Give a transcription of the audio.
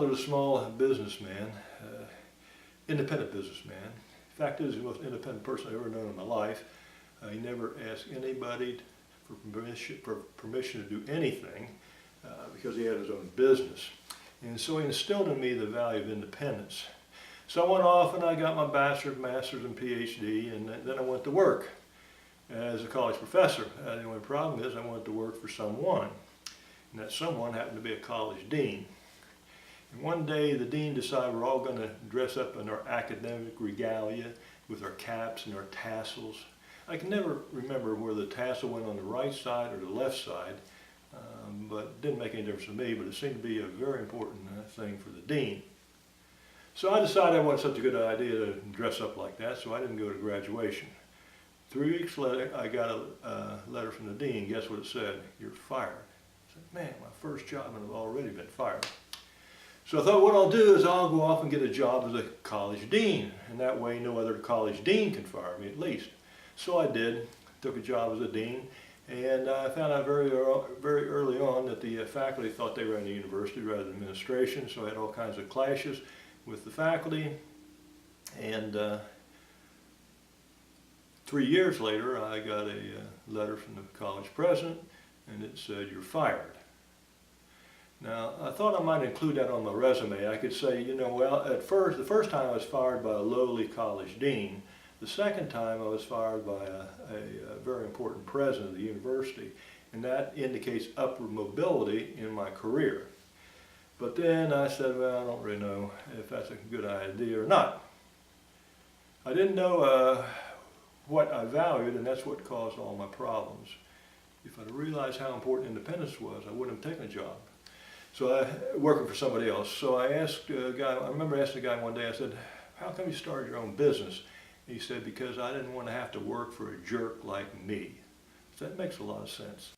father was a small businessman, independent businessman. Fact is, he's the most independent person I've ever known in my life. He never asked anybody for permission to do anything because he had his own business. And so he instilled in me the value of independence. So I went off and I got my bachelor's, master's, and PhD, and then I went to work as a college professor. The only problem is I wanted to work for someone, and that someone happened to be a college dean. And one day the dean decided we're all going to dress up in our academic regalia with our caps and our tassels. I can never remember whether the tassel went on the right side or the left side, but it didn't make any difference to me, but it seemed to be a very important thing for the dean. So I decided it wasn't such a good idea to dress up like that, so I didn't go to graduation. 3 weeks later, I got a letter from the dean. Guess what it said? You're fired. I said, man, my first job, and I've already been fired. So I thought what I'll do is I'll go off and get a job as a college dean, and that way no other college dean can fire me at least. So I did, took a job as a dean, and I found out very early on that the faculty thought they ran the university rather than administration, so I had all kinds of clashes with the faculty. And 3 years later, I got a letter from the college president, and it said, you're fired. Now, I thought I might include that on my resume. I could say, you know, well, the first time I was fired by a lowly college dean. The second time I was fired by a very important president of the university, and that indicates upward mobility in my career. But then I said, well, I don't really know if that's a good idea or not. I didn't know what I valued, and that's what caused all my problems. If I'd realized how important independence was, I wouldn't have taken a job. So working for somebody else. So I asked a guy, I remember asking a guy one day, I said, how come you started your own business? He said, because I didn't want to have to work for a jerk like me. So that makes a lot of sense.